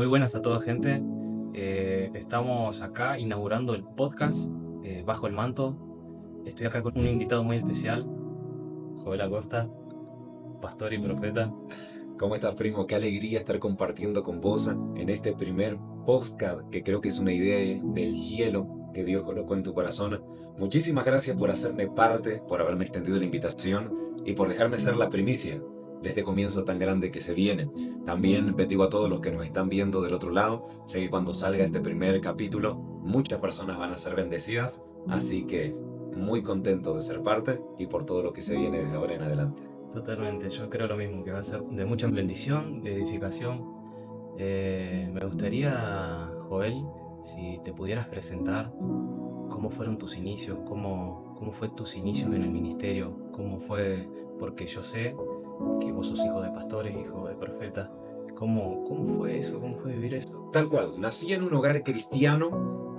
Muy buenas a toda gente. Estamos acá inaugurando el podcast Bajo el Manto. Estoy acá con un invitado muy especial, Joel Acosta, pastor y profeta. ¿Cómo estás, primo? Qué alegría estar compartiendo con vos en este primer podcast que creo que es una idea del cielo que Dios colocó en tu corazón. Muchísimas gracias por hacerme parte, por haberme extendido la invitación y por dejarme ser la primicia de este comienzo tan grande que se viene. También bendigo a todos los que nos están viendo del otro lado. Sé que cuando salga este primer capítulo, muchas personas van a ser bendecidas, así que muy contento de ser parte y por todo lo que se viene desde ahora en adelante. Totalmente, yo creo lo mismo, que va a ser de mucha bendición, de edificación. Me gustaría, Joel, si te pudieras presentar cómo fueron tus inicios, cómo fue tus inicios en el ministerio, cómo fue, porque yo sé que vos sos hijo de pastores, hijo de profetas. ¿Cómo fue eso? ¿Cómo fue vivir eso? Tal cual, nací en un hogar cristiano,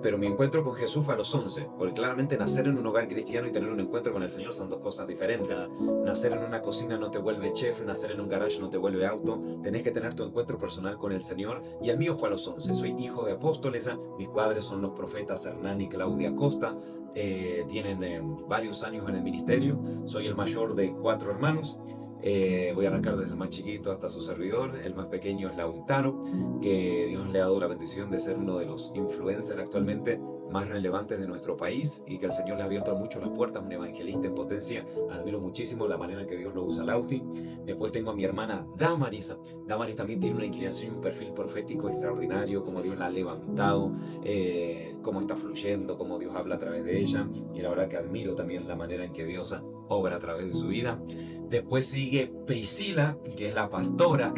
pero mi encuentro con Jesús fue a los 11, porque claramente nacer en un hogar cristiano y tener un encuentro con el Señor son dos cosas diferentes. Claro. Nacer en una cocina no te vuelve chef, nacer en un garage no te vuelve auto, tenés que tener tu encuentro personal con el Señor, y el mío fue a los 11. Soy hijo de apóstoles, mis padres son los profetas Hernán y Claudia Costa, tienen varios años en el ministerio, soy el mayor de 4 hermanos. Voy a arrancar desde el más chiquito hasta su servidor. El más pequeño es Lautaro, que Dios le ha dado la bendición de ser uno de los influencers actualmente más relevantes de nuestro país y que el Señor le ha abierto mucho las puertas, un evangelista en potencia. Admiro muchísimo la manera en que Dios lo usa a Lauti. Después tengo a mi hermana Damaris. Damaris también tiene una inclinación y un perfil profético extraordinario, como Dios la ha levantado, cómo está fluyendo, cómo Dios habla a través de ella, y la verdad que admiro también la manera en que Dios obra a través de su vida. Después sigue Priscila, que es la pastora,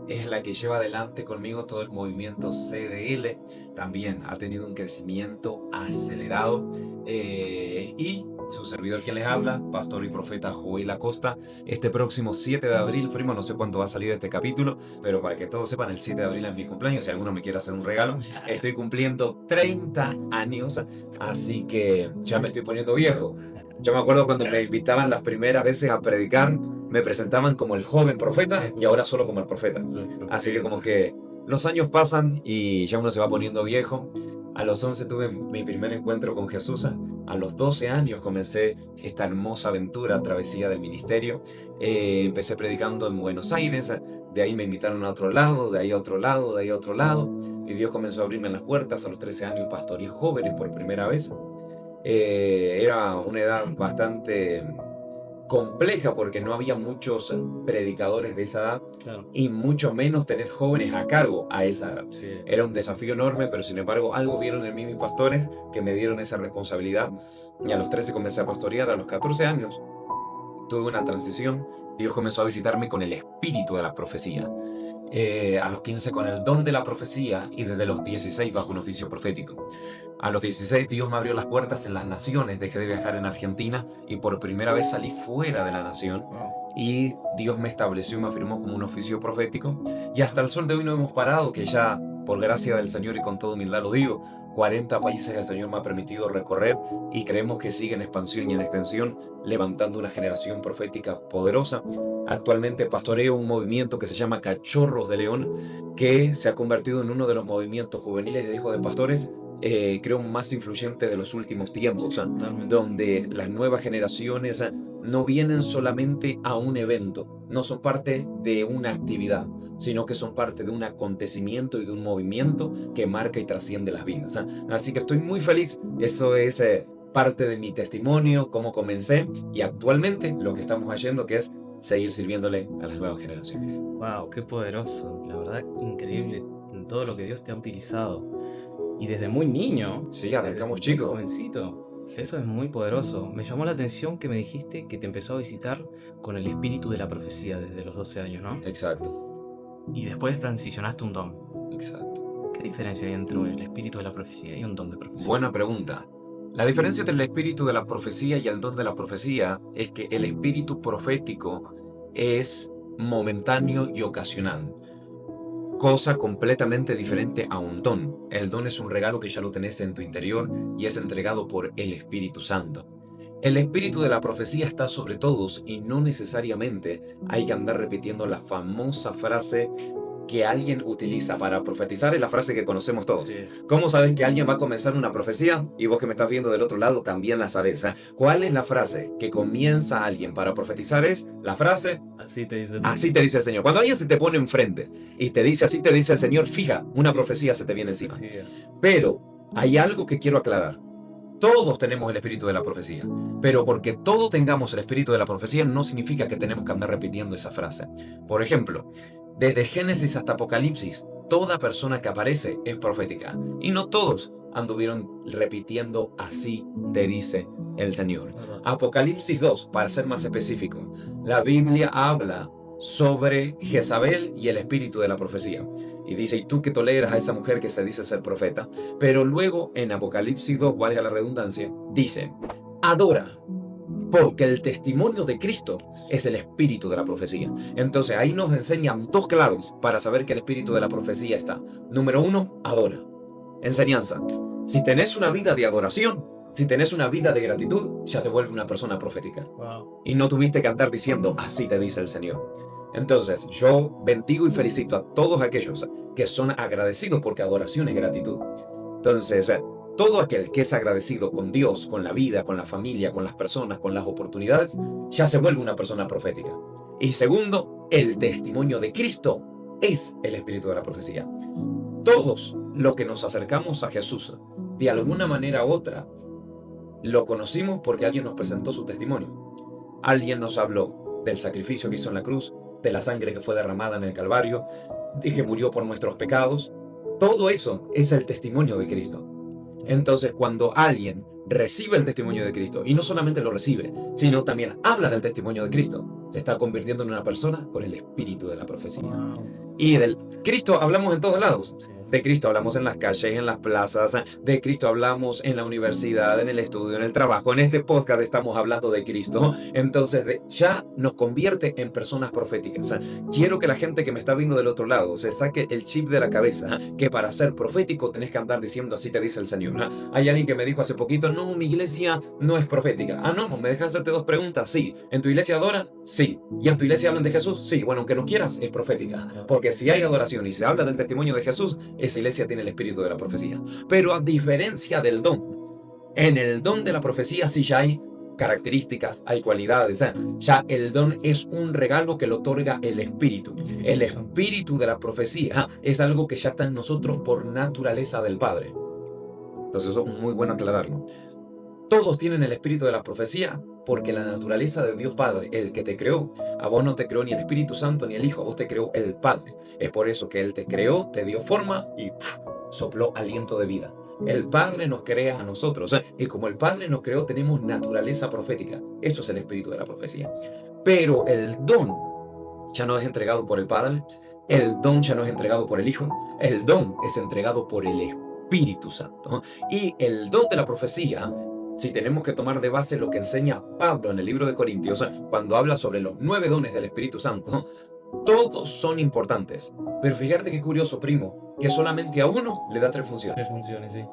es la que lleva adelante conmigo todo el movimiento CDL. También ha tenido un crecimiento acelerado. Y su servidor quien les habla, pastor y profeta Joel Acosta. Este próximo 7 de abril, primo, no sé cuánto va a salir este capítulo, pero para que todos sepan, el 7 de abril es mi cumpleaños. Si alguno me quiere hacer un regalo, estoy cumpliendo 30 años, así que ya me estoy poniendo viejo. Yo me acuerdo cuando me invitaban las primeras veces a predicar, me presentaban como el joven profeta y ahora solo como el profeta. Así que como que los años pasan y ya uno se va poniendo viejo. A los 11 tuve mi primer encuentro con Jesús. A los 12 años comencé esta hermosa aventura, travesía del ministerio. Empecé predicando en Buenos Aires, de ahí me invitaron a otro lado, de ahí a otro lado, de ahí a otro lado. Y Dios comenzó a abrirme las puertas. A los 13 años pastoreé jóvenes por primera vez. Era una edad bastante compleja porque no había muchos predicadores de esa edad, Claro. y mucho menos tener jóvenes a cargo a esa edad. Sí. Era un desafío enorme, pero sin embargo algo vieron en mí mis pastores que me dieron esa responsabilidad, y a los 13 comencé a pastorear. A los 14 años tuve una transición. Dios comenzó a visitarme con el espíritu de la profecía. A los 15 con el don de la profecía, y desde los 16 bajo un oficio profético. A los 16 Dios me abrió las puertas en las naciones, dejé de viajar en Argentina y por primera vez salí fuera de la nación, Wow. y Dios me estableció y me afirmó como un oficio profético, y hasta el sol de hoy no hemos parado, que ya por gracia del Señor y con toda humildad lo digo, 40 países el Señor me ha permitido recorrer, y creemos que sigue en expansión y en extensión, levantando una generación profética poderosa. Actualmente pastoreo un movimiento que se llama Cachorros de León, que se ha convertido en uno de los movimientos juveniles de hijos de pastores, creo más influyente de los últimos tiempos, Totalmente. donde las nuevas generaciones no vienen solamente a un evento, no son parte de una actividad, sino que son parte de un acontecimiento y de un movimiento que marca y trasciende las vidas. Así que estoy muy feliz. Eso es parte de mi testimonio, cómo comencé, y actualmente lo que estamos haciendo, que es seguir sirviéndole a las nuevas generaciones. Wow, qué poderoso. La verdad, increíble en todo lo que Dios te ha utilizado. Y desde muy niño, Sí, desde arrancamos muy chicos. jovencito. Eso es muy poderoso. Me llamó la atención que me dijiste que te empezó a visitar con el espíritu de la profecía desde los 12 años, ¿no? Exacto, Y después transicionaste un don. exacto. ¿Qué diferencia hay entre el espíritu de la profecía y un don de profecía? Buena pregunta. La diferencia entre el espíritu de la profecía y el don de la profecía es que el espíritu profético es momentáneo y ocasional, cosa completamente diferente a un don. El don es un regalo que ya lo tenés en tu interior y es entregado por el Espíritu Santo. El espíritu de la profecía está sobre todos, y no necesariamente hay que andar repitiendo la famosa frase: que alguien utiliza para profetizar es la frase que conocemos todos. Sí. ¿Cómo sabes que alguien va a comenzar una profecía? Y vos que me estás viendo del otro lado también la sabes. ¿Cuál es la frase que comienza alguien para profetizar? Es la frase, Así te dice el así Señor. te dice el Señor. Cuando alguien se te pone enfrente y te dice, así te dice el Señor, fija, una profecía se te viene encima. Sí. Pero hay algo que quiero aclarar. Todos tenemos el espíritu de la profecía, pero porque todos tengamos el espíritu de la profecía no significa que tenemos que andar repitiendo esa frase. Por ejemplo, desde Génesis hasta Apocalipsis, toda persona que aparece es profética. Y no todos anduvieron repitiendo así te dice el Señor. Verdad. Apocalipsis 2, para ser más específico, la Biblia habla sobre Jezabel y el espíritu de la profecía. Y dice, y tú que toleras a esa mujer que se dice ser profeta. Pero luego en Apocalipsis 2, valga la redundancia, dice, adora, porque el testimonio de Cristo es el espíritu de la profecía. Entonces ahí nos enseñan dos claves para saber que el espíritu de la profecía está. Número 1, adora. Enseñanza. Si tenés una vida de adoración, si tenés una vida de gratitud, ya te vuelve una persona profética. Wow. Y no tuviste que andar diciendo, así te dice el Señor. Entonces, yo bendigo y felicito a todos aquellos que son agradecidos porque adoración es gratitud. Entonces, todo aquel que es agradecido con Dios, con la vida, con la familia, con las personas, con las oportunidades, ya se vuelve una persona profética. Y segundo, el testimonio de Cristo es el espíritu de la profecía. Todos los que nos acercamos a Jesús, de alguna manera u otra, lo conocimos porque alguien nos presentó su testimonio. Alguien nos habló del sacrificio que hizo en la cruz, de la sangre que fue derramada en el Calvario, de que murió por nuestros pecados. Todo eso es el testimonio de Cristo. Entonces, cuando alguien recibe el testimonio de Cristo, y no solamente lo recibe, sino también habla del testimonio de Cristo, se está convirtiendo en una persona con el espíritu de la profecía. Wow. Y del Cristo hablamos en todos lados. Sí. De Cristo hablamos en las calles, en las plazas, de Cristo hablamos en la universidad, en el estudio, en el trabajo. En este podcast estamos hablando de Cristo. Entonces ya nos convierte en personas proféticas. Quiero que la gente que me está viendo del otro lado se saque el chip de la cabeza, que para ser profético tenés que andar diciendo así te dice el Señor. Hay alguien que me dijo hace poquito, no, mi iglesia no es profética. Ah, no, ¿me dejas hacerte dos preguntas? Sí. ¿En tu iglesia adoran? Sí. ¿Y en tu iglesia hablan de Jesús? Sí. Bueno, aunque no quieras, es profética. Porque si hay adoración y se habla del testimonio de Jesús, esa iglesia tiene el espíritu de la profecía. Pero a diferencia del don, en el don de la profecía sí ya hay características, hay cualidades. Ya el don es un regalo que le otorga el espíritu. El espíritu de la profecía es algo que ya está en nosotros por naturaleza del Padre. Entonces eso es muy bueno aclararlo. Todos tienen el espíritu de la profecía porque la naturaleza de Dios Padre, el que te creó, a vos no te creó ni el Espíritu Santo ni el Hijo, a vos te creó el Padre. Es por eso que Él te creó, te dio forma y sopló aliento de vida. El Padre nos crea a nosotros, y como el Padre nos creó, tenemos naturaleza profética. Eso es el espíritu de la profecía. Pero el don ya no es entregado por el Padre, el don ya no es entregado por el Hijo, el don es entregado por el Espíritu Santo. Y el don de la profecía, si tenemos que tomar de base lo que enseña Pablo en el libro de Corintios, cuando habla sobre los 9 dones del Espíritu Santo, todos son importantes. Pero fíjate qué curioso, primo, que solamente a uno le da 3 funciones. 3 funciones, sí.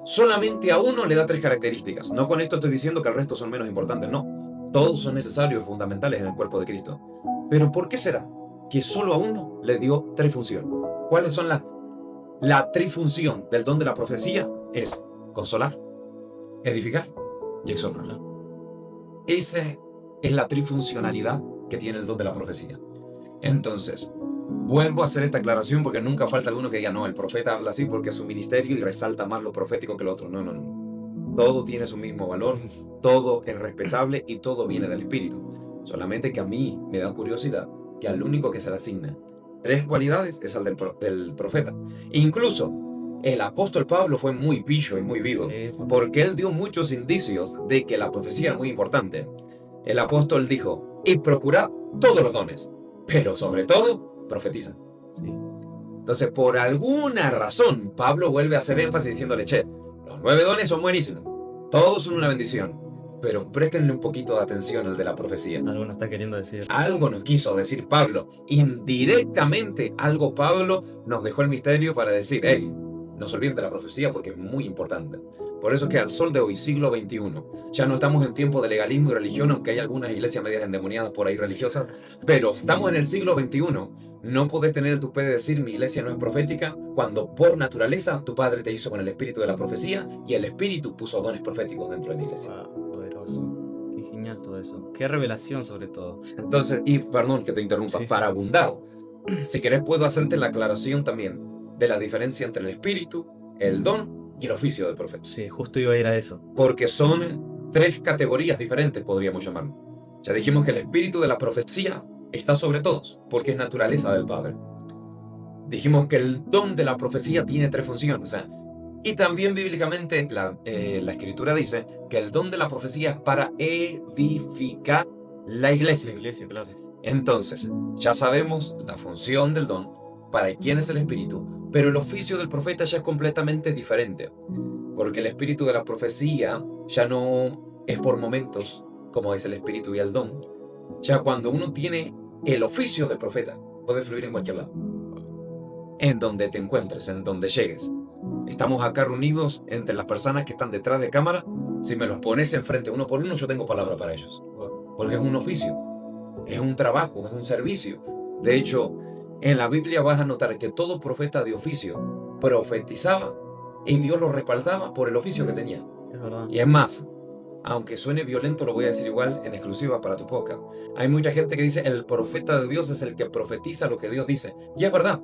Solamente a uno le da 3 características. No con esto estoy diciendo que el resto son menos importantes, no. Todos son necesarios y fundamentales en el cuerpo de Cristo. Pero ¿por qué será que solo a uno le dio 3 funciones? ¿Cuáles son las? La trifunción del don de la profecía es consolar, edificar y exhortar. Esa es la trifuncionalidad que tiene el don de la profecía. Entonces, vuelvo a hacer esta aclaración porque nunca falta alguno que diga, no, el profeta habla así porque es su ministerio y resalta más lo profético que lo otro. No, no, no. Todo tiene su mismo valor, todo es respetable y todo viene del Espíritu. Solamente que a mí me da curiosidad que al único que se le asigna 3 cualidades es al del profeta. Incluso el apóstol Pablo fue muy pillo y muy vivo, porque él dio muchos indicios de que la profecía era muy importante. El apóstol dijo, y procurad todos los dones, pero sobre todo, profetizan. Sí. Entonces, por alguna razón, Pablo vuelve a hacer énfasis diciéndole, che, los 9 dones son buenísimos, todos son una bendición, pero préstenle un poquito de atención al de la profecía. Algo nos está queriendo decir. Algo nos quiso decir Pablo. Indirectamente, algo Pablo nos dejó el misterio para decir, hey, no se olviden de la profecía porque es muy importante. Por eso es que al sol de hoy, siglo XXI, ya no estamos en tiempo de legalismo y religión, aunque hay algunas iglesias medias endemoniadas por ahí religiosas, pero estamos en el siglo XXI No puedes tener el tupé de decir mi iglesia no es profética cuando por naturaleza tu padre te hizo con el espíritu de la profecía y el espíritu puso dones proféticos dentro de la iglesia. Wow, poderoso. Qué genial todo eso. Qué revelación sobre todo. Entonces, y perdón que te interrumpa, Sí, sí. para abundar, si querés puedo hacerte la aclaración también de la diferencia entre el espíritu, el don y el oficio del profeta. Sí, justo iba a ir a eso. Porque son tres categorías diferentes, podríamos llamarlo. Ya dijimos que el espíritu de la profecía está sobre todos, porque es naturaleza del Padre. Dijimos que el don de la profecía tiene tres funciones. Y también bíblicamente la Escritura dice que el don de la profecía es para edificar la La iglesia. iglesia, claro. Entonces, ya sabemos la función del don, para quién es el espíritu, pero el oficio del profeta ya es completamente diferente. Porque el espíritu de la profecía ya no es por momentos, como es el espíritu y el don. Ya cuando uno tiene el oficio del profeta, puede fluir en cualquier lado. En donde te encuentres, en donde llegues. Estamos acá reunidos entre las personas que están detrás de cámara. Si me los pones enfrente uno por uno, yo tengo palabra para ellos. Porque es un oficio, es un trabajo, es un servicio. De hecho, en la Biblia vas a notar que todo profeta de oficio profetizaba y Dios lo respaldaba por el oficio que tenía. Es verdad. Y es más, aunque suene violento, lo voy a decir igual en exclusiva para tu podcast. Hay mucha gente que dice el profeta de Dios es el que profetiza lo que Dios dice. Y es verdad,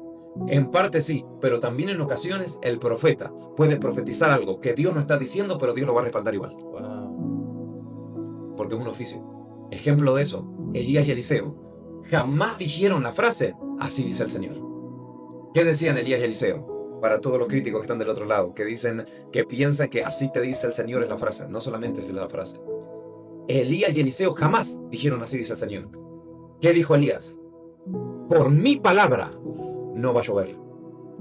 en parte sí, pero también en ocasiones el profeta puede profetizar algo que Dios no está diciendo, pero Dios lo va a respaldar igual. Wow. Porque es un oficio. Ejemplo de eso, Elías y Eliseo jamás dijeron la frase, así dice el Señor. ¿Qué decían Elías y Eliseo? Para todos los críticos que están del otro lado, que dicen, que piensan que así te dice el Señor es la frase. No solamente es la frase. Elías y Eliseo jamás dijeron así dice el Señor. ¿Qué dijo Elías? Por mi palabra no va a llover.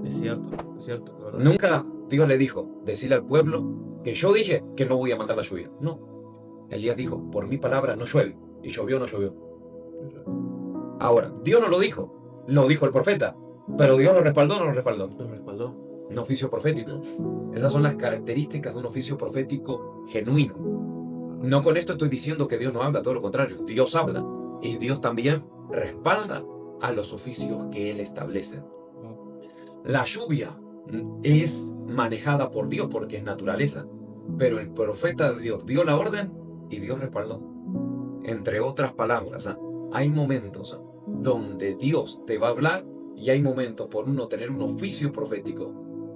Es cierto, es verdad. Nunca Dios le dijo, decirle al pueblo que yo dije que no voy a mandar la lluvia. No. Elías dijo, por mi palabra no llueve. Y llovió o no llovió. Ahora, Dios no lo dijo el profeta. Pero Dios lo respaldó o no lo respaldó. Lo respaldó. Un oficio profético. Esas son las características de un oficio profético genuino. No con esto estoy diciendo que Dios no habla, todo lo contrario. Dios habla. Y Dios también respalda a los oficios que Él establece. La lluvia es manejada por Dios porque es naturaleza. Pero el profeta de Dios dio la orden y Dios respaldó. Entre otras palabras, hay momentos donde Dios te va a hablar y hay momentos por uno tener un oficio profético.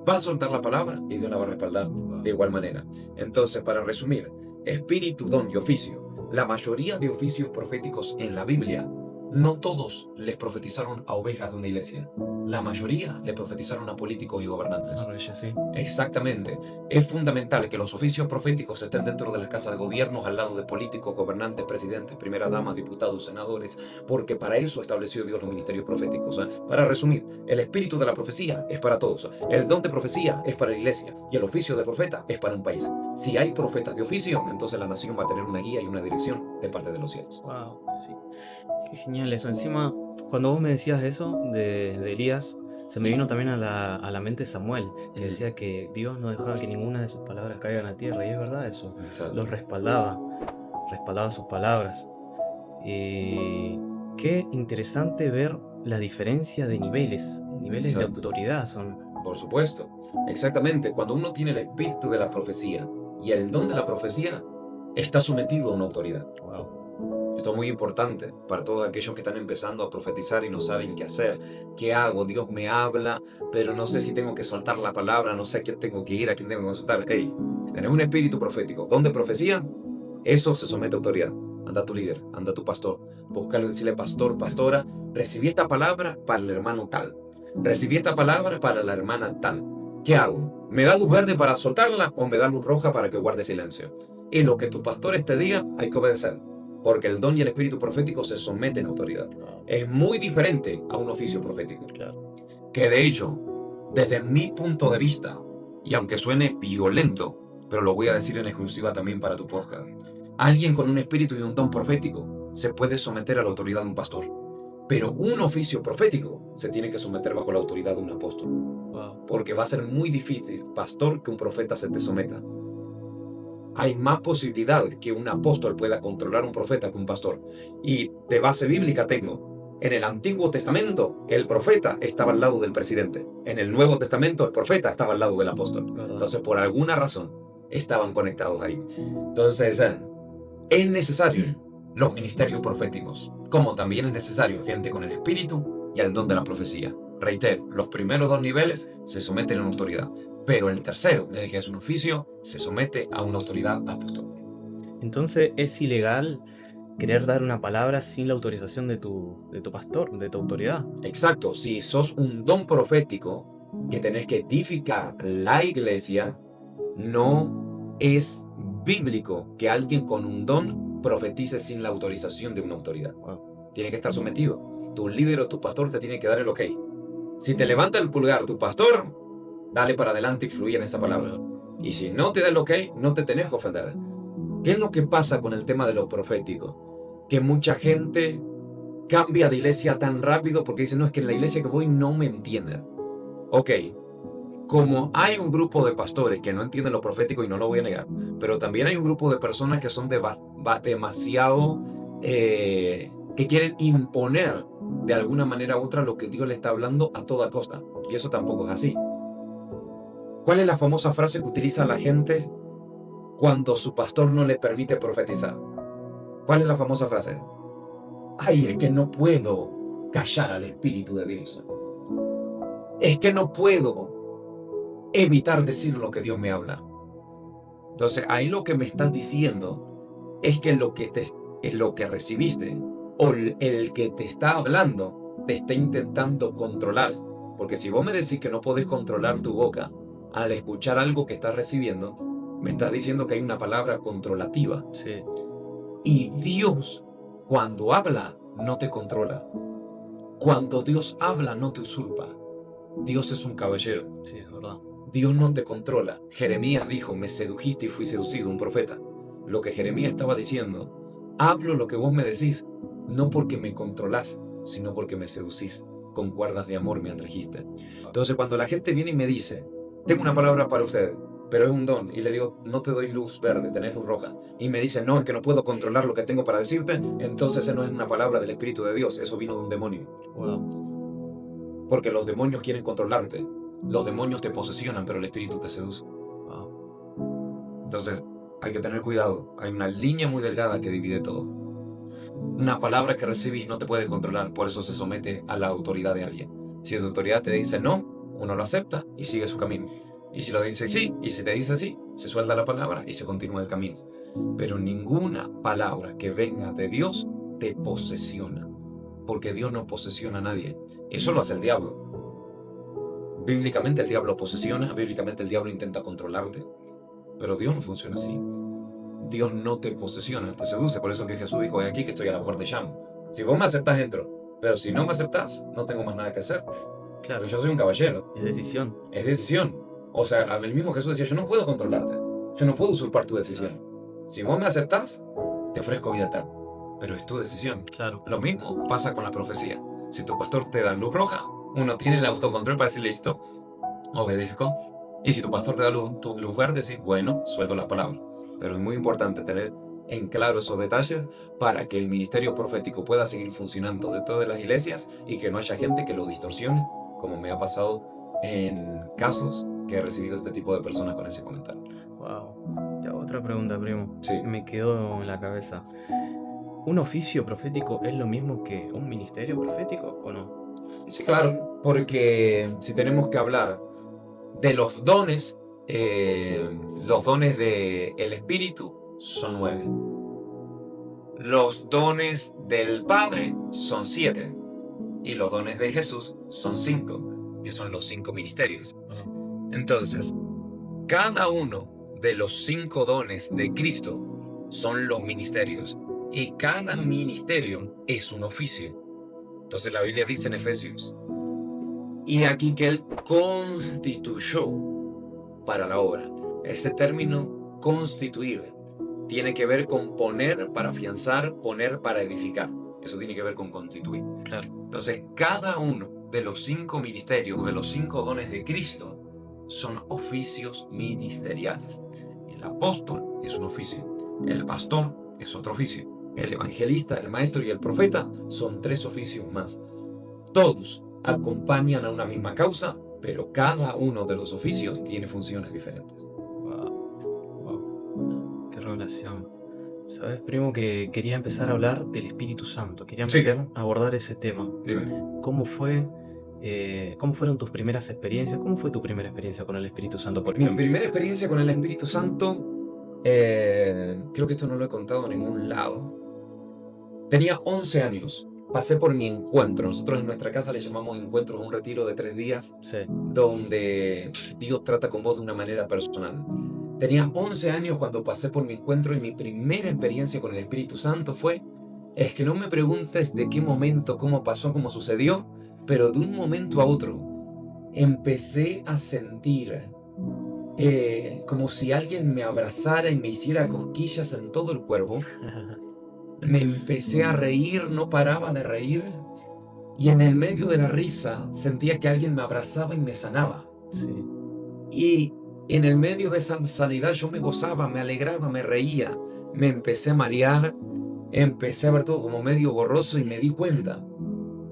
Va a soltar la palabra y Dios la va a respaldar de igual manera. Entonces, para resumir, espíritu, don y oficio. La mayoría de oficios proféticos en la Biblia, no todos les profetizaron a ovejas de una iglesia. La mayoría le profetizaron a políticos y gobernantes. Sí. Exactamente. Es fundamental que los oficios proféticos estén dentro de las casas de gobiernos, al lado de políticos, gobernantes, presidentes, primeras damas, diputados, senadores, porque para eso estableció Dios los ministerios proféticos. Para resumir, el espíritu de la profecía es para todos. El don de profecía es para la iglesia y el oficio de profeta es para un país. Si hay profetas de oficio, entonces la nación va a tener una guía y una dirección de parte de los cielos. Wow, sí. Qué genial eso. Encima, cuando vos me decías eso de Elías, se me vino también a la mente Samuel, que decía que Dios no dejaba que ninguna de sus palabras caigan a tierra, y es verdad eso. Exacto. Los respaldaba sus palabras. Y qué interesante ver la diferencia de niveles de Exacto. autoridad son. Por supuesto. Exactamente. Cuando uno tiene el espíritu de la profecía y el don de la profecía, está sometido a una autoridad. Wow. Esto es muy importante para todos aquellos que están empezando a profetizar y no saben qué hacer. ¿Qué hago? Dios me habla, pero no sé si tengo que soltar la palabra, no sé a quién tengo que ir, a quién tengo que consultar. Hey, si tenés un espíritu profético, don de profecía, eso se somete a autoridad. Anda a tu líder, anda a tu pastor. Búscalo y decirle, pastor, pastora, recibí esta palabra para el hermano tal. Recibí esta palabra para la hermana tal. ¿Qué hago? ¿Me da luz verde para soltarla o me da luz roja para que guarde silencio? Y lo que tus pastores te digan, hay que obedecer. Porque el don y el espíritu profético se someten a autoridad. Es muy diferente a un oficio profético. Claro. Que de hecho, desde mi punto de vista, y aunque suene violento, pero lo voy a decir en exclusiva también para tu podcast, alguien con un espíritu y un don profético se puede someter a la autoridad de un pastor. Pero un oficio profético se tiene que someter bajo la autoridad de un apóstol. Wow. Porque va a ser muy difícil, pastor, que un profeta se te someta. Hay más posibilidades que un apóstol pueda controlar un profeta que un pastor. Y de base bíblica tengo En el Antiguo Testamento, el profeta estaba al lado del presidente. En el Nuevo Testamento, el profeta estaba al lado del apóstol. ¿Verdad? Entonces, por alguna razón, estaban conectados ahí. Entonces, es necesario los ministerios proféticos, como también es necesario gente con el espíritu y el don de la profecía. Reitero, los primeros dos niveles se someten a una autoridad, pero el tercero, el que es un oficio, se somete a una autoridad apostólica. Entonces, ¿es ilegal querer dar una palabra sin la autorización de tu pastor, de tu autoridad? Exacto, si sos un don profético que tenés que edificar la iglesia, no es bíblico que alguien con un don profetice sin la autorización de una autoridad. Wow. Tiene que estar sometido. Tu líder o tu pastor te tiene que dar el ok. Si te levanta el pulgar tu pastor, dale para adelante y fluye en esa palabra. Y si no te da el ok, no te tenés que ofender. ¿Qué es lo que pasa con el tema de lo profético? Que mucha gente cambia de iglesia tan rápido porque dice, no, es que en la iglesia que voy no me entienden. Ok, como hay un grupo de pastores que no entienden lo profético y no lo voy a negar, pero también hay un grupo de personas que son demasiado, que quieren imponer de alguna manera u otra lo que Dios le está hablando a toda costa. Y eso tampoco es así. ¿Cuál es la famosa frase que utiliza la gente cuando su pastor no le permite profetizar? ¿Cuál es la famosa frase? Ay, es que no puedo callar al Espíritu de Dios. Es que no puedo evitar decir lo que Dios me habla. Entonces, ahí lo que me estás diciendo es que es lo que recibiste o el que te está hablando te está intentando controlar. Porque si vos me decís que no podés controlar tu boca al escuchar algo que estás recibiendo, me estás diciendo que hay una palabra controlativa. Sí, Y Dios, cuando habla, no te controla. Cuando Dios habla, no te usurpa. Dios es un caballero. sí, es verdad. Dios no te controla. Jeremías dijo, me sedujiste y fui seducido, un profeta. Lo que Jeremías estaba diciendo, hablo lo que vos me decís, no porque me controlás, sino porque me seducís. Con cuerdas de amor me atrajiste. Entonces, cuando la gente viene y me dice, tengo una palabra para usted, pero es un don, y le digo, no te doy luz verde, tenés luz roja, y me dice, no, es que no puedo controlar lo que tengo para decirte, entonces esa no es una palabra del Espíritu de Dios, eso vino de un demonio. Wow. Porque los demonios quieren controlarte. Los demonios te posesionan, pero el Espíritu te seduce. Wow. Entonces, hay que tener cuidado. Hay una línea muy delgada que divide todo. Una palabra que recibís no te puede controlar, por eso se somete a la autoridad de alguien. Si tu autoridad te dice no, uno lo acepta y sigue su camino. Y si lo dice sí, y si te dice sí, se suelta la palabra y se continúa el camino. Pero ninguna palabra que venga de Dios te posesiona, porque Dios no posesiona a nadie. Eso lo hace el diablo. Bíblicamente el diablo posesiona, bíblicamente el diablo intenta controlarte, pero Dios no funciona así. Dios no te posesiona, te seduce. Por eso que Jesús dijo, he aquí que estoy a la puerta y llamo. Si vos me aceptás, entro. Pero si no me aceptás, no tengo más nada que hacer. Claro, Pero yo soy un caballero. es decisión. Es decisión. O sea, el mismo Jesús decía, yo no puedo controlarte. Yo no puedo usurpar tu decisión. Si vos me aceptás, te ofrezco vida eterna. Pero es tu decisión. Claro. Lo mismo pasa con la profecía. Si tu pastor te da luz roja, uno tiene el autocontrol para decir, listo, obedezco. Y si tu pastor te da luz verde, decís, bueno, suelto la palabra. Pero es muy importante tener en claro esos detalles para que el ministerio profético pueda seguir funcionando de todas las iglesias y que no haya gente que lo distorsione, como me ha pasado en casos que he recibido este tipo de personas con ese comentario. Wow. Ya, otra pregunta, primo. Sí. Me quedó en la cabeza. ¿Un oficio profético es lo mismo que un ministerio profético o no? Sí, claro, porque si tenemos que hablar de los dones del Espíritu son 9. Los dones del Padre son 7. Y los dones de Jesús son 5, que son los 5 ministerios. Entonces, cada uno de los 5 dones de Cristo son los ministerios. Y cada ministerio es un oficio. Entonces la Biblia dice en Efesios, y aquí que Él constituyó para la obra. Ese término constituir tiene que ver con poner para afianzar, poner para edificar. Eso tiene que ver con constituir. Claro. Entonces, cada uno de los 5 ministerios, de los 5 dones de Cristo, son oficios ministeriales. El apóstol es un oficio, el pastor es otro oficio, el evangelista, el maestro y el profeta son tres oficios más. Todos acompañan a una misma causa, pero cada uno de los oficios tiene funciones diferentes. Wow, wow, qué revelación. Sabes, primo, que quería empezar a hablar del Espíritu Santo. Quería Sí, abordar ese tema. dime. ¿Cómo fue, cómo fueron tus primeras experiencias? ¿Cómo fue tu primera experiencia con el Espíritu Santo, por Mi ejemplo? primera experiencia con el Espíritu Santo, creo que esto no lo he contado en ningún lado. Tenía 11 años. Pasé por mi encuentro. Nosotros en nuestra casa le llamamos encuentros a un retiro de 3 días Sí. donde Dios trata con vos de una manera personal. Tenía 11 años cuando pasé por mi encuentro y mi primera experiencia con el Espíritu Santo es que no me preguntes de qué momento, cómo pasó, cómo sucedió, pero de un momento a otro empecé a sentir como si alguien me abrazara y me hiciera cosquillas en todo el cuerpo. Me empecé a reír, no paraba de reír, y en el medio de la risa sentía que alguien me abrazaba y me sanaba. Sí. Y en el medio de esa sanidad yo me gozaba, me alegraba, me reía, me empecé a marear, empecé a ver todo como medio borroso y me di cuenta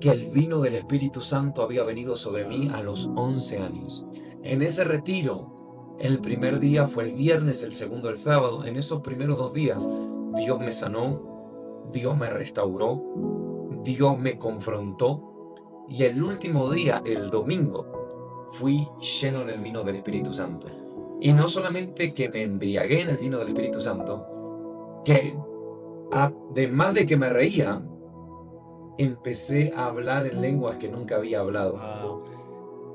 que el vino del Espíritu Santo había venido sobre mí a los 11 años. En ese retiro, el primer día fue el viernes, el segundo el sábado. En esos primeros 2 días, Dios me sanó, Dios me restauró, Dios me confrontó. Y el último día, el domingo, fui lleno en el vino del Espíritu Santo. Y no solamente que me embriagué en el vino del Espíritu Santo, que además de que me reía, empecé a hablar en lenguas que nunca había hablado. Wow.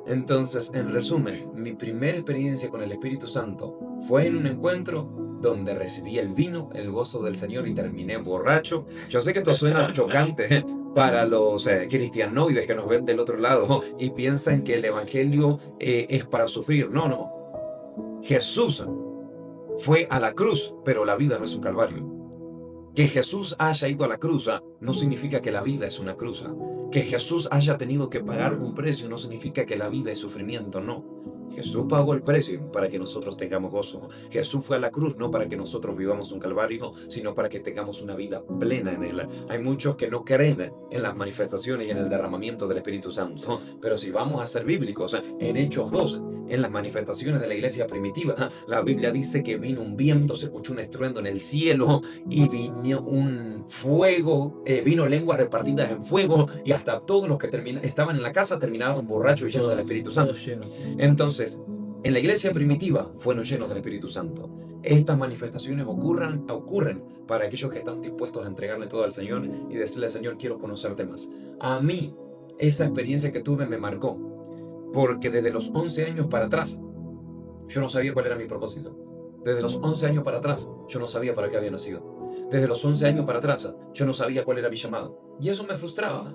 Entonces, en resumen, mi primera experiencia con el Espíritu Santo fue en un encuentro donde recibí el vino, el gozo del Señor y terminé borracho. Yo sé que esto suena chocante para los cristianoides que nos ven del otro lado y piensan que el Evangelio es para sufrir. No, no. Jesús fue a la cruz, pero la vida no es un calvario. Que Jesús haya ido a la cruz no significa que la vida es una cruz. Que Jesús haya tenido que pagar un precio no significa que la vida es sufrimiento, no. Jesús pagó el precio para que nosotros tengamos gozo. Jesús fue a la cruz no para que nosotros vivamos un calvario, sino para que tengamos una vida plena en Él. Hay muchos que no creen en las manifestaciones y en el derramamiento del Espíritu Santo, pero si vamos a ser bíblicos, en Hechos 2, en las manifestaciones de la iglesia primitiva, la Biblia dice que vino un viento, se escuchó un estruendo en el cielo y vino un fuego, vino lenguas repartidas en fuego y hasta todos los que estaban en la casa terminaron borrachos y llenos del Espíritu Santo. Entonces, en la iglesia primitiva fueron llenos del Espíritu Santo. Estas manifestaciones ocurren para aquellos que están dispuestos a entregarle todo al Señor y decirle: Señor, quiero conocerte más. A mí, esa experiencia que tuve me marcó, porque desde los 11 años para atrás, yo no sabía cuál era mi propósito. Desde los 11 años para atrás, yo no sabía para qué había nacido. Desde los 11 años para atrás, yo no sabía cuál era mi llamado. Y eso me frustraba.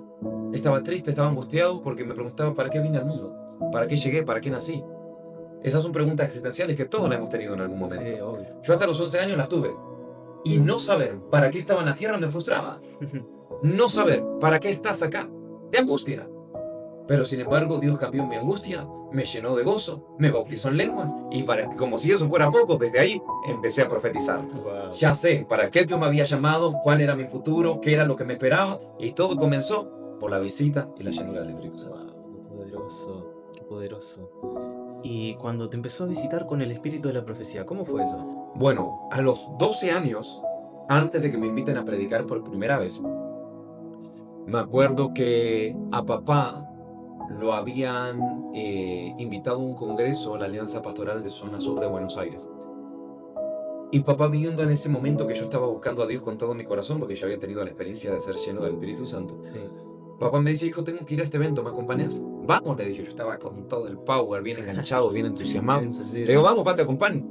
Estaba triste, estaba angustiado porque me preguntaba para qué vine al mundo, para qué llegué, para qué nací. Esas son preguntas existenciales que todos las hemos tenido en algún momento. Sí, obvio. Yo hasta los 11 años las tuve. Y no saber para qué estaba en la tierra me frustraba. No saber para qué estás acá, de angustia. Pero sin embargo, Dios cambió mi angustia, me llenó de gozo, me bautizó en lenguas y como si eso fuera poco, desde ahí empecé a profetizar. Wow. Ya sé para qué Dios me había llamado, cuál era mi futuro, qué era lo que me esperaba, y todo comenzó por la visita y la llenura del Espíritu Santo. Wow, qué poderoso, qué poderoso. Y cuando te empezó a visitar con el espíritu de la profecía, ¿cómo fue eso? Bueno, a los 12 años, antes de que me inviten a predicar por primera vez, me acuerdo que a papá lo habían invitado a un congreso, la Alianza Pastoral de Zona Sur de Buenos Aires. Y papá, viendo en ese momento que yo estaba buscando a Dios con todo mi corazón, porque ya había tenido la experiencia de ser lleno del Espíritu Santo, Sí. papá me dice: hijo, tengo que ir a este evento, ¿me acompañas? Vamos, le dije. Yo estaba con todo el power, bien enganchado, bien entusiasmado. Le digo: vamos, papá, te acompaño.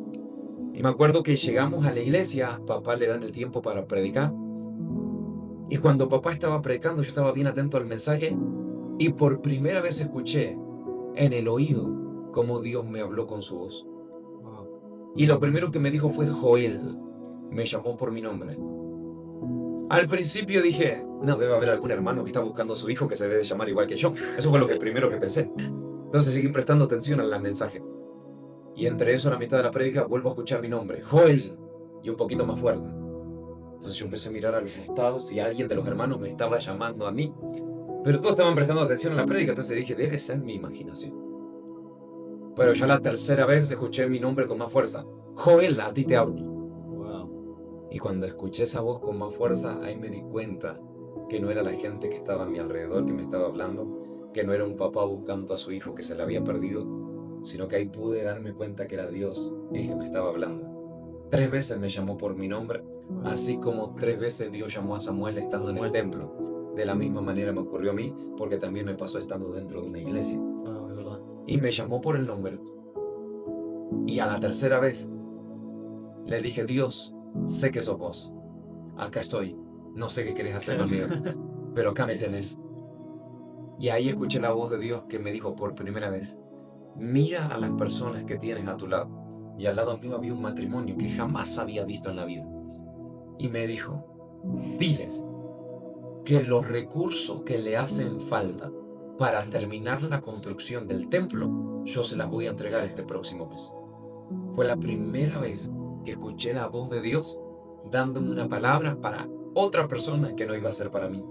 Y me acuerdo que llegamos a la iglesia, papá le dan el tiempo para predicar. Y cuando papá estaba predicando, yo estaba bien atento al mensaje. Y por primera vez escuché en el oído cómo Dios me habló con su voz. Wow. Y lo primero que me dijo fue Joel. Me llamó por mi nombre. Al principio dije: no, debe haber algún hermano que está buscando a su hijo que se debe llamar igual que yo. Eso fue lo primero que pensé. Entonces seguí prestando atención al mensaje. Y entre eso, a la mitad de la prédica, vuelvo a escuchar mi nombre, Joel, y un poquito más fuerte. Entonces yo empecé a mirar a los costados y alguien de los hermanos me estaba llamando a mí. Pero todos estaban prestando atención a la prédica, entonces dije, debe ser mi imaginación. Pero ya la tercera vez escuché mi nombre con más fuerza. Joel, a ti te hablo. Wow. Y cuando escuché esa voz con más fuerza, ahí me di cuenta que no era la gente que estaba a mi alrededor que me estaba hablando, que no era un papá buscando a su hijo que se le había perdido, sino que ahí pude darme cuenta que era Dios el que me estaba hablando. 3 veces me llamó por mi nombre, así como 3 veces Dios llamó a Samuel estando en el templo. De la misma manera me ocurrió a mí, porque también me pasó estando dentro de una iglesia. Ah, es verdad. Y me llamó por el nombre. Y a la tercera vez le dije, Dios, sé que sos vos. Acá estoy. No sé qué querés hacer conmigo, pero acá me tenés. Y ahí escuché la voz de Dios que me dijo por primera vez, mira a las personas que tienes a tu lado. Y al lado mío había un matrimonio que jamás había visto en la vida. Y me dijo, diles que los recursos que le hacen falta para terminar la construcción del templo, yo se las voy a entregar este próximo mes. Fue la primera vez que escuché la voz de Dios dándome una palabra para otra persona que no iba a ser para mí.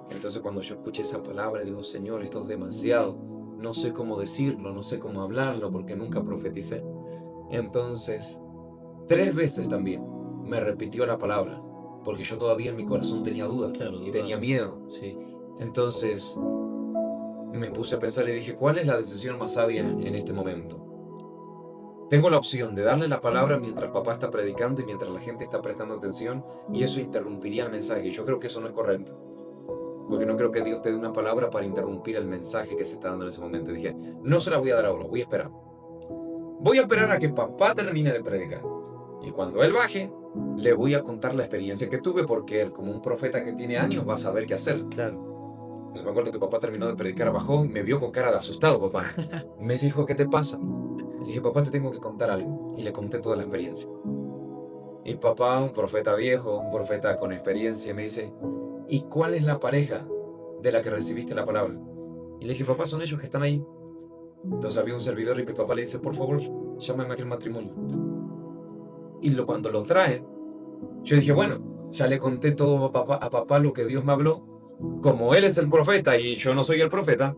Entonces cuando yo escuché esa palabra, digo, Señor, esto es demasiado. No sé cómo decirlo, no sé cómo hablarlo, porque nunca profeticé. Entonces, 3 veces también me repitió la palabra, porque yo todavía en mi corazón tenía dudas y tenía miedo. Sí. Entonces, me puse a pensar y dije, ¿cuál es la decisión más sabia en este momento? Tengo la opción de darle la palabra mientras papá está predicando y mientras la gente está prestando atención, y eso interrumpiría el mensaje. Yo creo que eso no es correcto, porque no creo que Dios te dé una palabra para interrumpir el mensaje que se está dando en ese momento. Dije, no se la voy a dar ahora, voy a esperar. Voy a esperar a que papá termine de predicar. Y cuando él baje, le voy a contar la experiencia que tuve, porque él, como un profeta que tiene años, va a saber qué hacer. Claro. Pues me acuerdo que papá terminó de predicar, bajó y me vio con cara de asustado, papá. Me dice, hijo, ¿qué te pasa? Le dije, papá, te tengo que contar algo. Y le conté toda la experiencia. Y papá, un profeta viejo, un profeta con experiencia, me dice, ¿y cuál es la pareja de la que recibiste la palabra? Y le dije, papá, son ellos que están ahí. Entonces había un servidor y mi papá le dice, por favor, llámame a aquel matrimonio. Y cuando lo traen, yo dije, bueno, ya le conté todo a papá lo que Dios me habló. Como él es el profeta y yo no soy el profeta,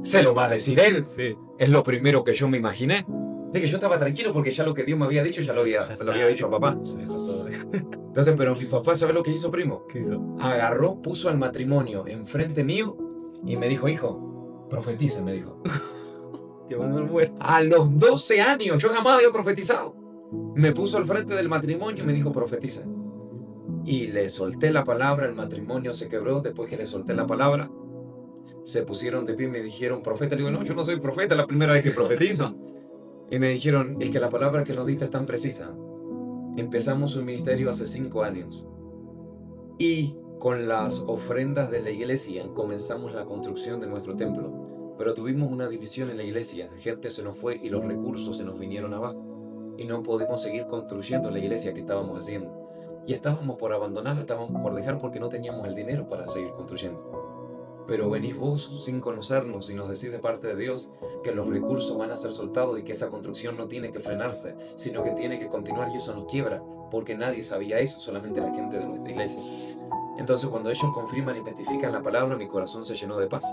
se lo va a decir él. Sí. Es lo primero que yo me imaginé. Así que yo estaba tranquilo porque ya lo que Dios me había dicho se lo había dicho a papá. Entonces, pero mi papá, ¿sabe lo que hizo, primo? ¿Qué hizo? Agarró, puso al matrimonio enfrente mío y me dijo, hijo, profetice, me dijo. Te mandó el muerto. A los 12 años, yo jamás había profetizado. Me puso al frente del matrimonio y me dijo, profetiza. Y le solté la palabra, el matrimonio se quebró. Después que le solté la palabra, se pusieron de pie y me dijeron, profeta. Le digo, no, yo no soy profeta, es la primera vez que profetizo. Y me dijeron, es que la palabra que nos diste es tan precisa. Empezamos un ministerio hace 5 años. Y con las ofrendas de la iglesia comenzamos la construcción de nuestro templo. Pero tuvimos una división en la iglesia. Gente se nos fue y los recursos se nos vinieron abajo. Y no pudimos seguir construyendo la iglesia que estábamos haciendo. Y estábamos por abandonar, estábamos por dejar porque no teníamos el dinero para seguir construyendo. Pero venís vos sin conocernos y nos decís de parte de Dios que los recursos van a ser soltados y que esa construcción no tiene que frenarse, sino que tiene que continuar, y eso nos quiebra, porque nadie sabía eso, solamente la gente de nuestra iglesia. Entonces cuando ellos confirman y testifican la palabra, mi corazón se llenó de paz.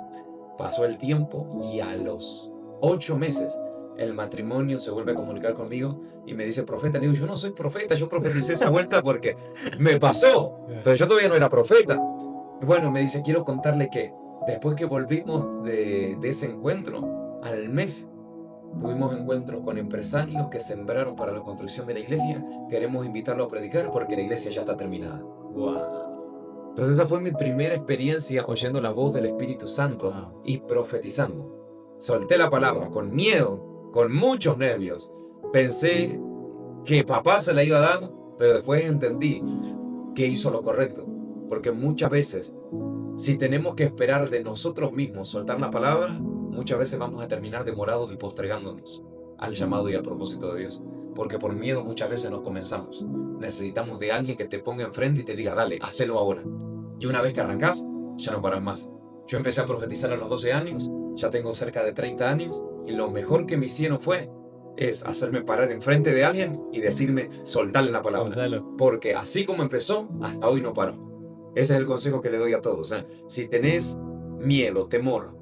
Pasó el tiempo y a los 8 meses el matrimonio se vuelve a comunicar conmigo y me dice, profeta. Le digo, yo no soy profeta, yo profeticé esa vuelta porque me pasó, pero yo todavía no era profeta. Y bueno, me dice, quiero contarle que después que volvimos de ese encuentro, al mes tuvimos encuentros con empresarios que sembraron para la construcción de la iglesia. Queremos invitarlo a predicar porque la iglesia ya está terminada. Wow. Entonces esa fue mi primera experiencia oyendo la voz del Espíritu Santo y profetizando. Solté la palabra con miedo, con muchos nervios. Pensé que papá se la iba a dar, pero después entendí que hizo lo correcto. Porque muchas veces, si tenemos que esperar de nosotros mismos soltar la palabra, muchas veces vamos a terminar demorados y postergándonos al llamado y al propósito de Dios. Porque por miedo muchas veces no comenzamos. Necesitamos de alguien que te ponga enfrente y te diga, dale, hacelo ahora. Y una vez que arrancás, ya no paras más. Yo empecé a profetizar a los 12 años, ya tengo cerca de 30 años, y lo mejor que me hicieron fue es hacerme parar enfrente de alguien y decirme, soltarle la palabra. Soltalo. Porque así como empezó, hasta hoy no paró. Ese es el consejo que le doy a todos. Si tenés miedo, temor,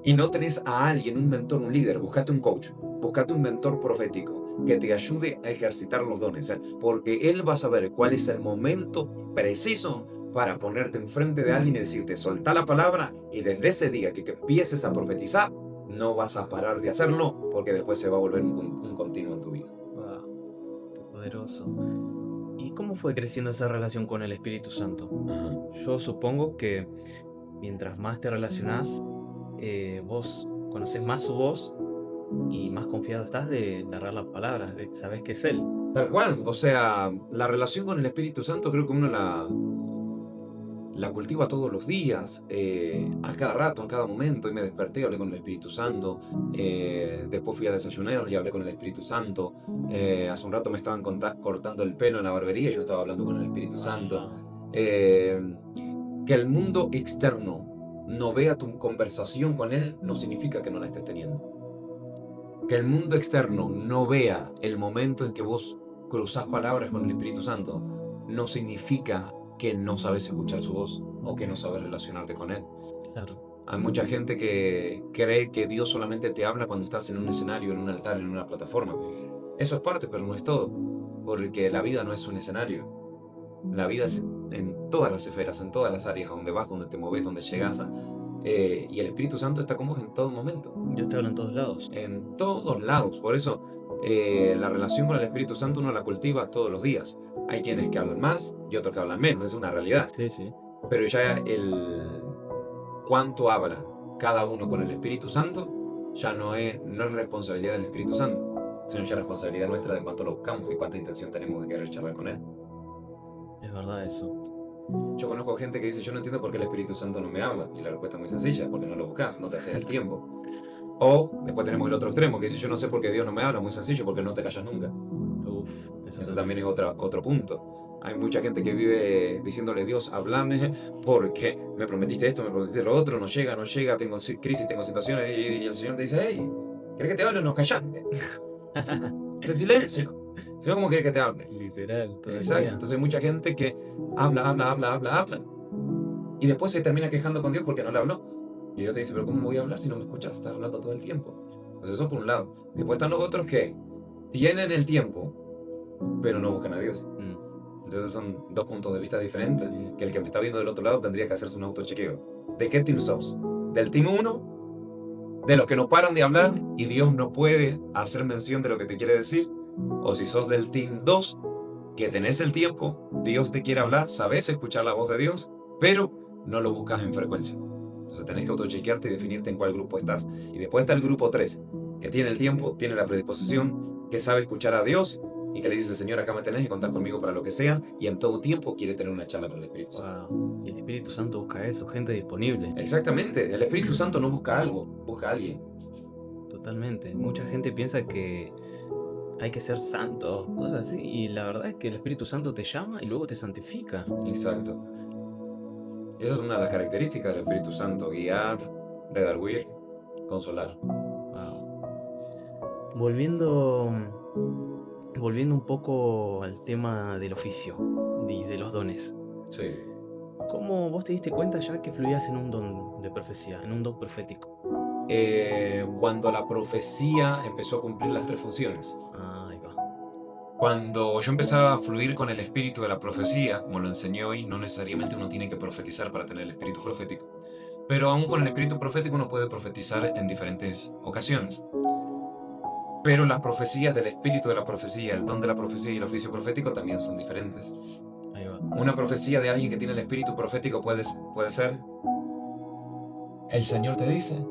y no tenés a alguien, un mentor, un líder, buscate un coach, buscate un mentor profético que te ayude a ejercitar los dones, porque él va a saber cuál es el momento preciso para ponerte enfrente de alguien y decirte, soltá la palabra, y desde ese día que empieces a profetizar, no vas a parar de hacerlo, porque después se va a volver un continuo en tu vida. Wow, qué poderoso. ¿Y cómo fue creciendo esa relación con el Espíritu Santo? Ajá. Yo supongo que mientras más te relacionás, vos conoces más su voz y más confiado estás de narrar las palabras, de que sabes que es Él. Tal cual, o sea, la relación con el Espíritu Santo creo que uno la cultiva todos los días, a cada rato, en cada momento. Y me desperté y hablé con el Espíritu Santo. Después fui a desayunar y hablé con el Espíritu Santo. Hace un rato me estaban cortando el pelo en la barbería y yo estaba hablando con el Espíritu Santo. Que el mundo externo no vea tu conversación con Él no significa que no la estés teniendo. Que el mundo externo no vea el momento en que vos cruzás palabras con el Espíritu Santo no significa que no sabes escuchar su voz o que no sabes relacionarte con Él. Claro, Hay mucha gente que cree que Dios solamente te habla cuando estás en un escenario, en un altar, en una plataforma. Eso es parte, pero no es todo, porque la vida no es un escenario. La vida es en todas las esferas, en todas las áreas, a donde vas, donde te moves, donde llegas. Y el Espíritu Santo está con vos en todo momento. Dios te habla en todos lados. En todos lados. Por eso, la relación con el Espíritu Santo uno la cultiva todos los días. Hay quienes que hablan más y otros que hablan menos, es una realidad. Sí, sí. Pero ya el cuánto habla cada uno con el Espíritu Santo ya no es responsabilidad del Espíritu Santo, sino ya responsabilidad nuestra de cuánto lo buscamos y cuánta intención tenemos de querer charlar con Él. Es verdad eso. Yo conozco gente que dice, yo no entiendo por qué el Espíritu Santo no me habla. Y la respuesta es muy sencilla, porque no lo buscas, no te haces el tiempo. O después tenemos el otro extremo, que dice, yo no sé por qué Dios no me habla. Muy sencillo, porque no te callas nunca. Uf, Eso también es otro punto. Hay mucha gente que vive diciéndole, Dios, háblame, porque me prometiste esto, me prometiste lo otro, no llega, tengo crisis, tengo situaciones, y el Señor te dice, hey, ¿querés que te hable o no? Callaste. Es silencio. Sino como querés que te hable. Literal, todo el Exacto. día. Entonces hay mucha gente que habla, y después se termina quejando con Dios porque no le habló. Y Dios te dice, pero ¿cómo voy a hablar si no me escuchas? Estás hablando todo el tiempo. Entonces eso por un lado. Después están los otros que tienen el tiempo, pero no buscan a Dios. Entonces son dos puntos de vista diferentes, que el que me está viendo del otro lado tendría que hacerse un autochequeo. ¿De qué team sos? ¿Del team 1? ¿De los que no paran de hablar y Dios no puede hacer mención de lo que te quiere decir? ¿O si sos del team 2, que tenés el tiempo, Dios te quiere hablar, sabes escuchar la voz de Dios, pero no lo buscas en frecuencia? Entonces tenés que autochequearte y definirte en cuál grupo estás. Y después está el grupo 3, que tiene el tiempo, tiene la predisposición, que sabe escuchar a Dios y que le dice, Señor, acá me tenés y contás conmigo para lo que sea, y en todo tiempo quiere tener una charla con el Espíritu Santo. Wow. Y el Espíritu Santo busca eso, gente disponible. Exactamente, el Espíritu Santo no busca algo, busca a alguien. Totalmente. Mucha gente piensa que hay que ser santo, cosas así. Y la verdad es que el Espíritu Santo te llama y luego te santifica. Exacto. Y esa es una de las características del Espíritu Santo, guiar, redarguir, consolar. Wow. Volviendo un poco al tema del oficio y de los dones. Sí. ¿Cómo vos te diste cuenta ya que fluías en un don de profecía, en un don profético? Cuando la profecía empezó a cumplir las 3 funciones. Ahí va. Cuando yo empezaba a fluir con el espíritu de la profecía, como lo enseñé hoy, no necesariamente uno tiene que profetizar para tener el espíritu profético. Pero aún con el espíritu profético uno puede profetizar en diferentes ocasiones. Pero las profecías del espíritu de la profecía, el don de la profecía y el oficio profético también son diferentes. Ahí va. Una profecía de alguien que tiene el espíritu profético puede ser: el Señor te dice,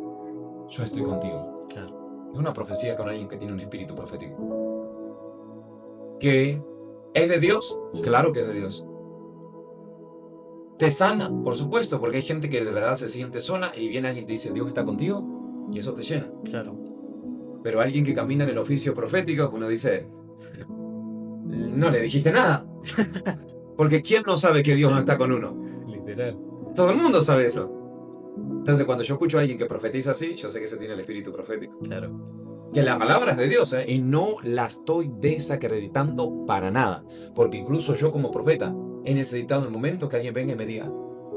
yo estoy contigo. Claro. Es una profecía con alguien que tiene un espíritu profético. ¿Que es de Dios? Claro que es de Dios. ¿Te sana? Por supuesto, porque hay gente que de verdad se siente sola y viene alguien y te dice, Dios está contigo, y eso te llena. Claro. Pero alguien que camina en el oficio profético, uno dice, no le dijiste nada. Porque ¿quién no sabe que Dios no está con uno? Literal. Todo el mundo sabe eso. Entonces cuando yo escucho a alguien que profetiza así, yo sé que ese tiene el espíritu profético. Claro. que la palabra es de Dios, y no la estoy desacreditando para nada, porque incluso yo como profeta he necesitado el momento que alguien venga y me diga,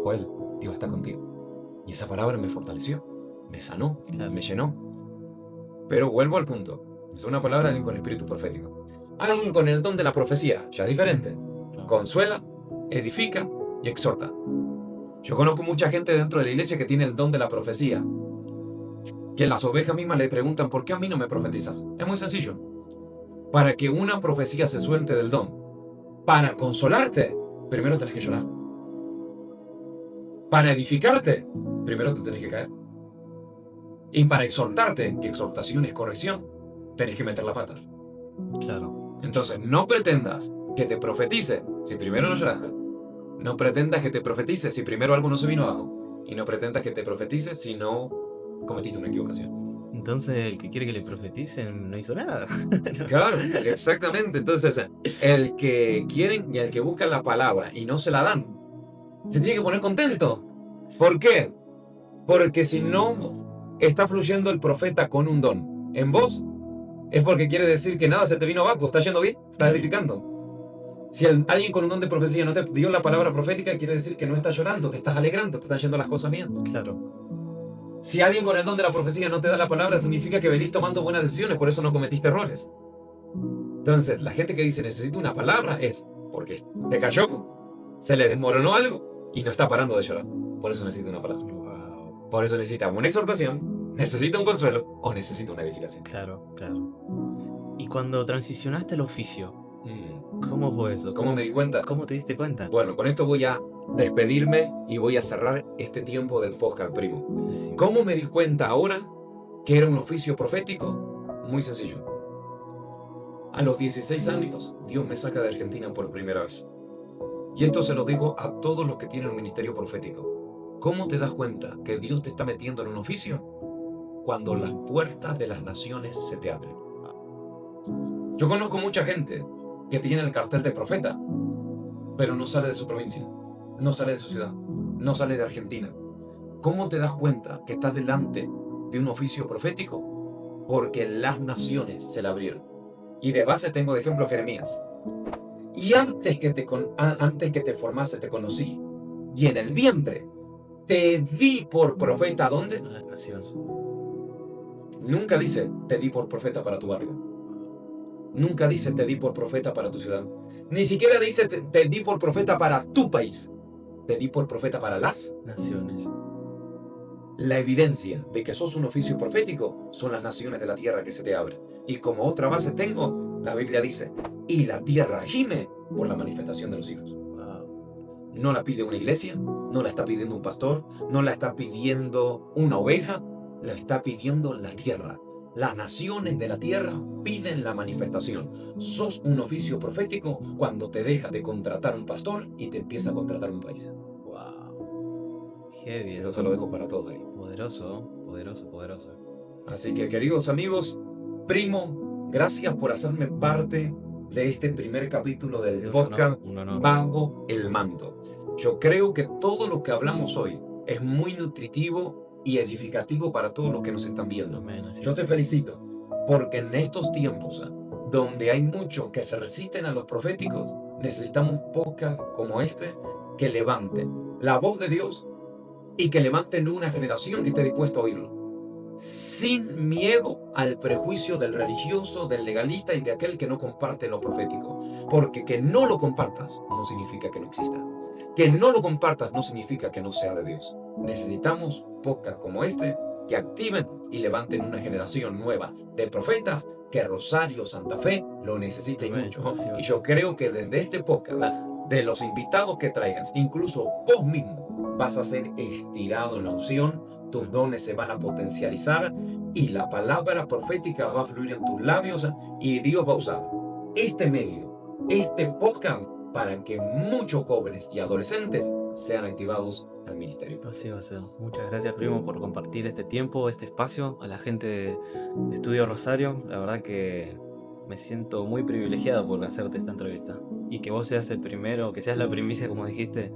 Joel, Dios está contigo. Y esa palabra me fortaleció, me sanó, Claro. me llenó. Pero vuelvo al punto, es una palabra de alguien con espíritu profético. Alguien con el don de la profecía, ya es diferente. Claro. Consuela, edifica y exhorta. Yo conozco mucha gente dentro de la iglesia que tiene el don de la profecía, que las ovejas mismas le preguntan, ¿por qué a mí no me profetizas? Es muy sencillo. Para que una profecía se suelte del don, para consolarte, primero tenés que llorar. Para edificarte, primero te tenés que caer. Y para exhortarte, que exhortación es corrección, tenés que meter la pata. Claro. Entonces, no pretendas que te profetice si primero no lloraste. No pretendas que te profetice si primero algo no se vino abajo. Y no pretendas que te profetice si no cometiste una equivocación. Entonces, el que quiere que le profeticen no hizo nada. Claro, exactamente. Entonces, el que quieren y el que busca la palabra y no se la dan, se tiene que poner contento. ¿Por qué? Porque si no está fluyendo el profeta con un don en vos, es porque quiere decir que nada se te vino abajo, está yendo bien, está edificando. Si alguien con un don de profecía no te dio la palabra profética, quiere decir que no estás llorando, te estás alegrando, te están yendo las cosas bien. Claro. Si alguien con el don de la profecía no te da la palabra, significa que venís tomando buenas decisiones, por eso no cometiste errores. Entonces, la gente que dice necesito una palabra es porque se cayó, se le desmoronó algo y no está parando de llorar. Por eso necesita una palabra. Wow. Por eso necesita una exhortación, necesita un consuelo o necesita una edificación. Claro, claro. Y cuando transicionaste al oficio, ¿cómo fue eso? ¿Cómo me di cuenta? ¿Cómo te diste cuenta? Bueno, con esto voy a despedirme y voy a cerrar este tiempo del podcast, primo. Sí. ¿Cómo me di cuenta ahora que era un oficio profético? Muy sencillo. A los 16 años, Dios me saca de Argentina por primera vez. Y esto se lo digo a todos los que tienen un ministerio profético. ¿Cómo te das cuenta que Dios te está metiendo en un oficio? Cuando las puertas de las naciones se te abren. Yo conozco mucha gente que tiene el cartel de profeta, pero no sale de su provincia, no sale de su ciudad, no sale de Argentina. ¿Cómo te das cuenta que estás delante de un oficio profético? Porque las naciones se le abrieron. Y de base tengo de ejemplo Jeremías. Y antes que te formase te conocí, y en el vientre te di por profeta. ¿Dónde? A las naciones. Nunca dice te di por profeta para tu barrio. Nunca dice te di por profeta para tu ciudad. Ni siquiera dice te di por profeta para tu país. Te di por profeta para las Naciones. La evidencia de que sos un oficio profético son las naciones de la tierra que se te abren. Y como otra base tengo, la Biblia dice, y la tierra gime por la manifestación de los hijos. Wow. No la pide una iglesia, no la está pidiendo un pastor, no la está pidiendo una oveja, la está pidiendo la tierra. Las naciones de la tierra piden la manifestación. Sos un oficio profético cuando te deja de contratar un pastor y te empieza a contratar un país. Wow. Heavy. Eso se lo dejo para todos ahí. Poderoso, poderoso, poderoso. Así que, queridos amigos, primo, gracias por hacerme parte de este primer capítulo del Sí, podcast un honor. Bajo el Manto. Yo creo que todo lo que hablamos hoy es muy nutritivo y edificativo para todos los que nos están viendo. Amén, así Yo es. te felicito porque en estos tiempos donde hay muchos que se resisten a los proféticos, necesitamos podcasts como este que levanten la voz de Dios y que levanten una generación que esté dispuesta a oírlo, sin miedo al prejuicio del religioso, del legalista y de aquel que no comparte lo profético. Porque que no lo compartas no significa que no exista. Que no lo compartas no significa que no sea de Dios. Necesitamos podcasts como este que activen y levanten una generación nueva de profetas que Rosario Santa Fe lo necesita y Amén, mucho. así va. Y yo creo que desde este podcast, de los invitados que traigas, incluso vos mismo vas a ser estirado en la unción, tus dones se van a potencializar y la palabra profética va a fluir en tus labios y Dios va a usar este medio, este podcast, para que muchos jóvenes y adolescentes sean activados al ministerio. Así va a ser. Muchas gracias, primo, por compartir este tiempo, este espacio a la gente de Estudio Rosario. La verdad que me siento muy privilegiado por hacerte esta entrevista. Y que vos seas el primero, que seas la primicia, como dijiste,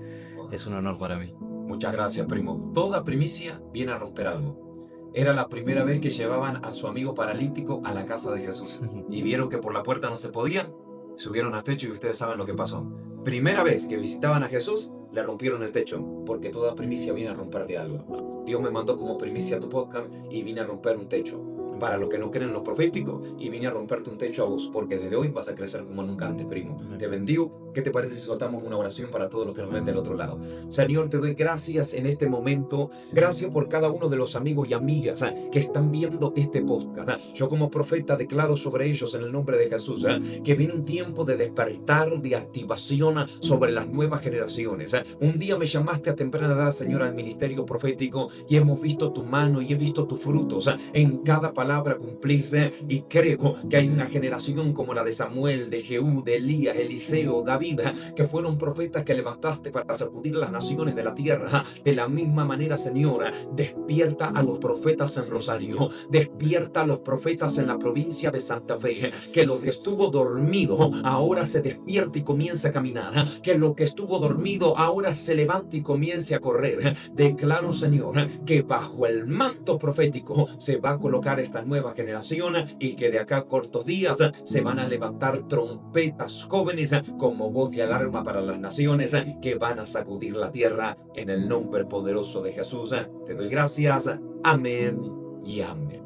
es un honor para mí. Muchas gracias, primo. Toda primicia viene a romper algo. Era la primera vez que llevaban a su amigo paralítico a la casa de Jesús. Y vieron que por la puerta no se podían, subieron al techo y ustedes saben lo que pasó. Primera vez que visitaban a Jesús, le rompieron el techo, porque toda primicia viene a romperte algo. Dios me mandó como primicia a tu podcast y vine a romper un techo. Para los que no creen en lo profético, y vine a romperte un techo a vos, porque desde hoy vas a crecer como nunca antes, primo. Te bendigo. ¿Qué te parece si soltamos una oración para todos los que nos ven del otro lado? Señor, te doy gracias en este momento. Gracias por cada uno de los amigos y amigas que están viendo este podcast. Yo como profeta declaro sobre ellos en el nombre de Jesús que viene un tiempo de despertar, de activación sobre las nuevas generaciones. Un día me llamaste a temprana edad, Señor, al ministerio profético, y hemos visto tu mano y he visto tus frutos en cada palabra cumplirse, y creo que hay una generación como la de Samuel, de Jehú, de Elías, Eliseo, David, que fueron profetas que levantaste para sacudir las naciones de la tierra. De la misma manera, Señor, despierta a los profetas en Rosario, despierta a los profetas en la provincia de Santa Fe, que lo que estuvo dormido ahora se despierta y comienza a caminar, que lo que estuvo dormido ahora se levanta y comience a correr. Declaro, Señor, que bajo el manto profético se va a colocar esta nueva generación, y que de acá a cortos días se van a levantar trompetas jóvenes como voz de alarma para las naciones, que van a sacudir la tierra en el nombre poderoso de Jesús. Te doy gracias. Amén y amén.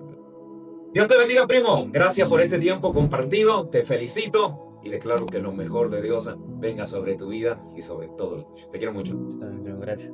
Dios te bendiga, primo. Gracias por este tiempo compartido. Te felicito y declaro que lo mejor de Dios venga sobre tu vida y sobre todo lo tuyo. Te quiero mucho. Gracias.